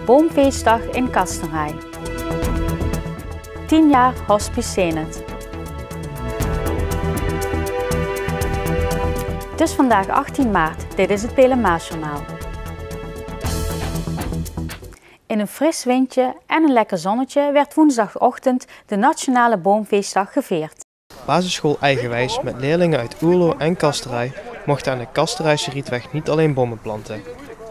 Boomfeestdag in Castenray. 10 jaar Hospice Zenith. Het is vandaag 18 maart, dit is het Pelemaasjournaal. In een fris windje en een lekker zonnetje werd woensdagochtend de Nationale Boomfeestdag gevierd. Basisschool Eigenwijs met leerlingen uit Oerlo en Castenray mochten aan de Castenrayse Rietweg niet alleen bomen planten.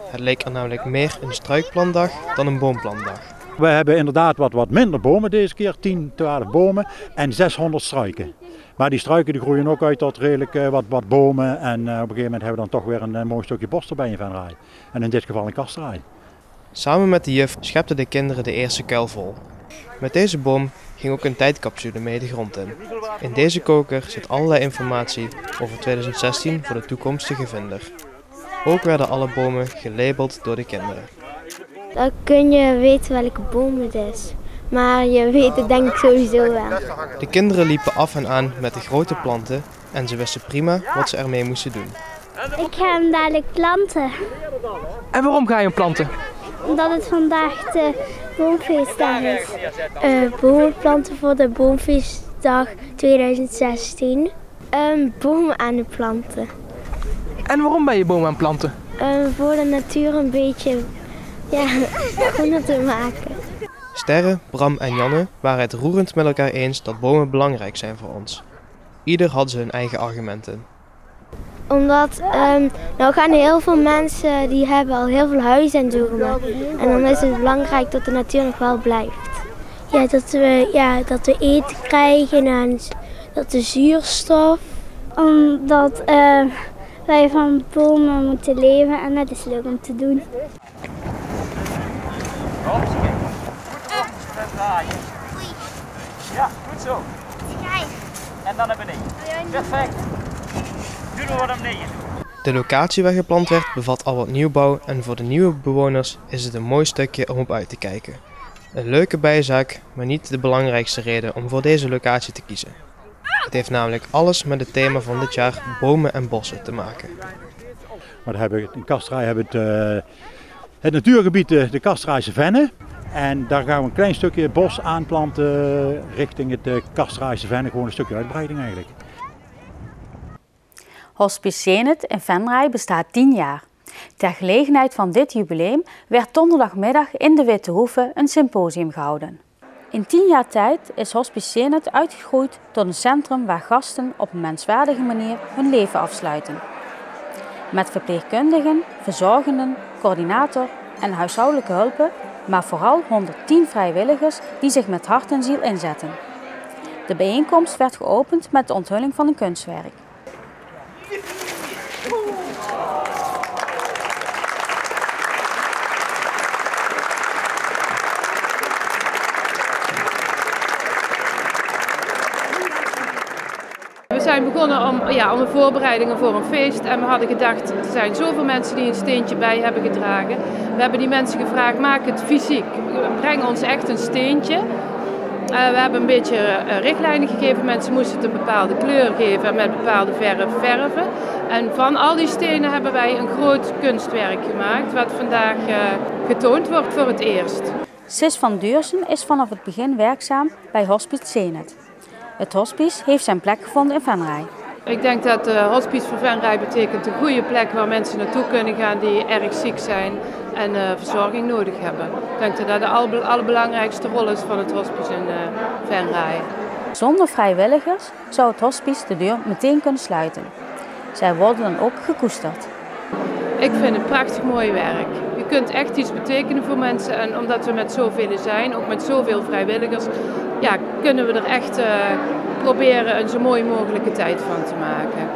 Het leek er namelijk meer een struikplantdag dan een boomplantdag. We hebben inderdaad wat minder bomen deze keer, 10, 12 bomen en 600 struiken. Maar die struiken die groeien ook uit tot redelijk wat bomen en op een gegeven moment hebben we dan toch weer een mooi stukje bos erbij in Venray. En in dit geval in Castenray. Samen met de juf schepten de kinderen de eerste kuil vol. Met deze boom ging ook een tijdcapsule mee de grond in. In deze koker zit allerlei informatie over 2016 voor de toekomstige vinder. Ook werden alle bomen gelabeld door de kinderen. Dan kun je weten welke boom het is. Maar je weet het denk ik sowieso wel. De kinderen liepen af en aan met de grote planten en ze wisten prima wat ze ermee moesten doen. Ik ga hem dadelijk planten. En waarom ga je hem planten? Omdat het vandaag de boomfeestdag is. Bomen planten voor de boomfeestdag 2016. Bomen aan het planten. En waarom ben je bomen aan het planten? Voor de natuur een beetje groener te maken. Sterre, Bram en Janne waren het roerend met elkaar eens dat bomen belangrijk zijn voor ons. Ieder had ze hun eigen argumenten. Omdat nou gaan heel veel mensen die hebben al heel veel huizen en zo gemaakt. En dan is het belangrijk dat de natuur nog wel blijft. Ja, dat we eten krijgen en dat de zuurstof. Omdat wij van bomen moeten leven en dat is leuk om te doen. Ja, goed zo. En dan naar beneden. Perfect. Nu doen we naar beneden. De locatie waar geplant werd bevat al wat nieuwbouw en voor de nieuwe bewoners is het een mooi stukje om op uit te kijken. Een leuke bijzaak, maar niet de belangrijkste reden om voor deze locatie te kiezen. Het heeft namelijk alles met het thema van dit jaar bomen en bossen te maken. Maar in Castenray hebben we het natuurgebied de Castenrayse Venne. En daar gaan we een klein stukje bos aanplanten richting het Castenrayse Venne. Gewoon een stukje uitbreiding eigenlijk. Hospice Zenith in Venray bestaat 10 jaar. Ter gelegenheid van dit jubileum werd donderdagmiddag in de Witte Hoeve een symposium gehouden. In 10 jaar tijd is Hospice Zenith uitgegroeid tot een centrum waar gasten op een menswaardige manier hun leven afsluiten. Met verpleegkundigen, verzorgenden, coördinator en huishoudelijke hulpen, maar vooral 110 vrijwilligers die zich met hart en ziel inzetten. De bijeenkomst werd geopend met de onthulling van een kunstwerk. We zijn begonnen om de voorbereidingen voor een feest en we hadden gedacht, er zijn zoveel mensen die een steentje bij hebben gedragen. We hebben die mensen gevraagd, maak het fysiek, breng ons echt een steentje. We hebben een beetje richtlijnen gegeven, mensen moesten het een bepaalde kleur geven en met bepaalde verf verven. En van al die stenen hebben wij een groot kunstwerk gemaakt, wat vandaag getoond wordt voor het eerst. Sis van Duursen is vanaf het begin werkzaam bij Hospice Zenith. Het hospice heeft zijn plek gevonden in Venray. Ik denk dat Hospice voor Venray betekent een goede plek waar mensen naartoe kunnen gaan die erg ziek zijn en verzorging nodig hebben. Ik denk dat dat de allerbelangrijkste rol is van het hospice in Venray. Zonder vrijwilligers zou het hospice de deur meteen kunnen sluiten. Zij worden dan ook gekoesterd. Ik vind het prachtig mooi werk. Je kunt echt iets betekenen voor mensen en omdat we met zoveel zijn, ook met zoveel vrijwilligers, kunnen we er echt proberen een zo mooi mogelijke tijd van te maken.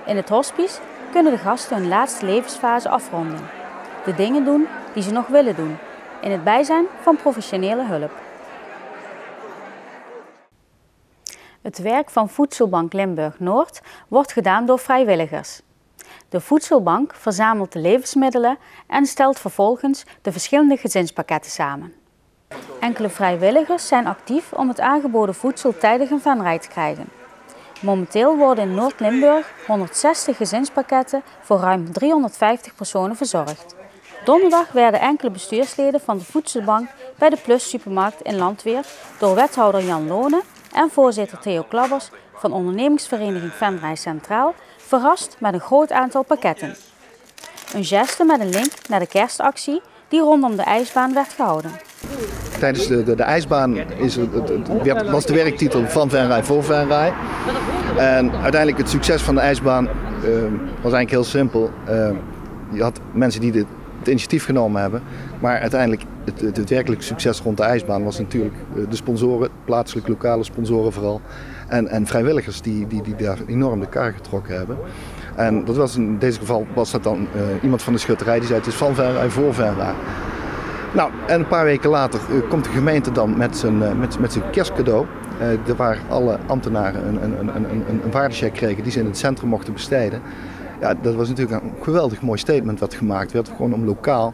In het hospice kunnen de gasten hun laatste levensfase afronden. De dingen doen die ze nog willen doen, in het bijzijn van professionele hulp. Het werk van Voedselbank Limburg Noord wordt gedaan door vrijwilligers. De voedselbank verzamelt de levensmiddelen en stelt vervolgens de verschillende gezinspakketten samen. Enkele vrijwilligers zijn actief om het aangeboden voedsel tijdig in Venray te krijgen. Momenteel worden in Noord-Limburg 160 gezinspakketten voor ruim 350 personen verzorgd. Donderdag werden enkele bestuursleden van de voedselbank bij de Plus supermarkt in Landweer door wethouder Jan Lonen en voorzitter Theo Klabbers van ondernemingsvereniging Venray Centraal verrast met een groot aantal pakketten. Een geste met een link naar de kerstactie die rondom de ijsbaan werd gehouden. Tijdens de ijsbaan was de werktitel van Venray voor Venray. En uiteindelijk het succes van de ijsbaan was eigenlijk heel simpel. Je had mensen die het initiatief genomen hebben, maar uiteindelijk het werkelijke succes rond de ijsbaan was natuurlijk de sponsoren, plaatselijke lokale sponsoren vooral, en vrijwilligers die daar enorm de kar getrokken hebben. En dat was in deze geval was dat dan iemand van de schutterij die zei het is van Venray voor Venray. Nou, en een paar weken later komt de gemeente dan met zijn kerstcadeau. Waar alle ambtenaren een waardecheck kregen die ze in het centrum mochten besteden. Ja, dat was natuurlijk een geweldig mooi statement wat gemaakt werd. Gewoon om lokaal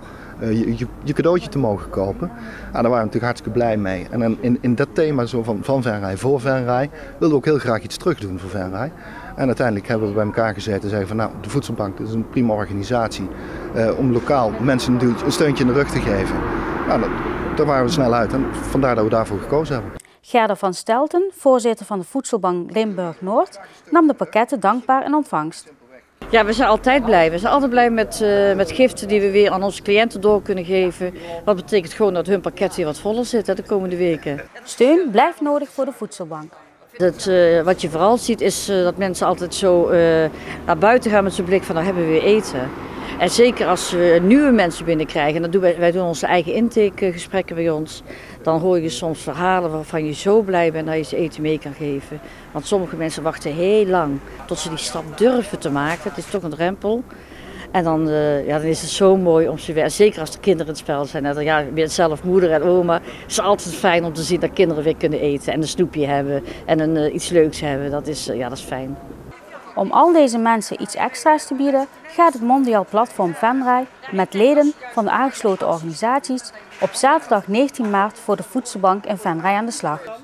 je cadeautje te mogen kopen. Daar waren we natuurlijk hartstikke blij mee. En dan in dat thema zo van Venray voor Venray wilden we ook heel graag iets terug doen voor Venray. En uiteindelijk hebben we bij elkaar gezeten en zeggen van nou, de voedselbank is een prima organisatie om lokaal mensen een steuntje in de rug te geven. Nou, daar waren we snel uit en vandaar dat we daarvoor gekozen hebben. Gerda van Stelten, voorzitter van de voedselbank Limburg-Noord, nam de pakketten dankbaar in ontvangst. Ja, we zijn altijd blij. We zijn altijd blij met giften die we weer aan onze cliënten door kunnen geven. Wat betekent gewoon dat hun pakket weer wat voller zit de komende weken. Steun blijft nodig voor de voedselbank. Wat je vooral ziet is dat mensen altijd zo naar buiten gaan met zo'n blik van nou hebben we weer eten. En zeker als we nieuwe mensen binnenkrijgen, en wij doen onze eigen intakegesprekken bij ons, dan hoor je soms verhalen waarvan je zo blij bent dat je ze eten mee kan geven. Want sommige mensen wachten heel lang tot ze die stap durven te maken. Het is toch een drempel. En dan is het zo mooi om ze weer, zeker als de kinderen in het spel zijn. En je bent zelf moeder en oma. Het is altijd fijn om te zien dat kinderen weer kunnen eten en een snoepje hebben en iets leuks hebben. Dat is fijn. Om al deze mensen iets extra's te bieden, gaat het Mondiaal Platform Venray met leden van de aangesloten organisaties op zaterdag 19 maart voor de voedselbank in Venray aan de slag.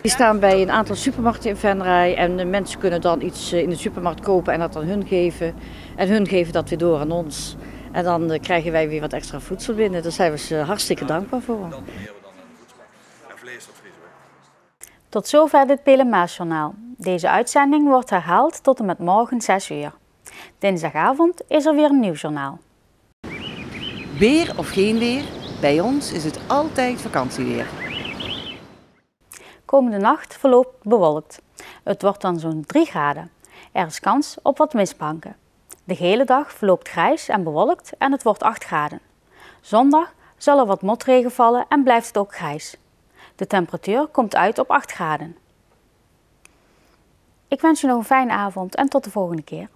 Die staan bij een aantal supermarkten in Venray en de mensen kunnen dan iets in de supermarkt kopen en dat aan hun geven. En hun geven dat weer door aan ons. En dan krijgen wij weer wat extra voedsel binnen. Daar zijn we ze hartstikke dankbaar voor. Tot zover dit Pelemaasjournaal. Deze uitzending wordt herhaald tot en met morgen 6 uur. Dinsdagavond is er weer een nieuw journaal. Weer of geen weer, bij ons is het altijd vakantieweer. Komende nacht verloopt bewolkt. Het wordt dan zo'n 3 graden. Er is kans op wat mistbanken. De gehele dag verloopt grijs en bewolkt en het wordt 8 graden. Zondag zal er wat motregen vallen en blijft het ook grijs. De temperatuur komt uit op 8 graden. Ik wens je nog een fijne avond en tot de volgende keer.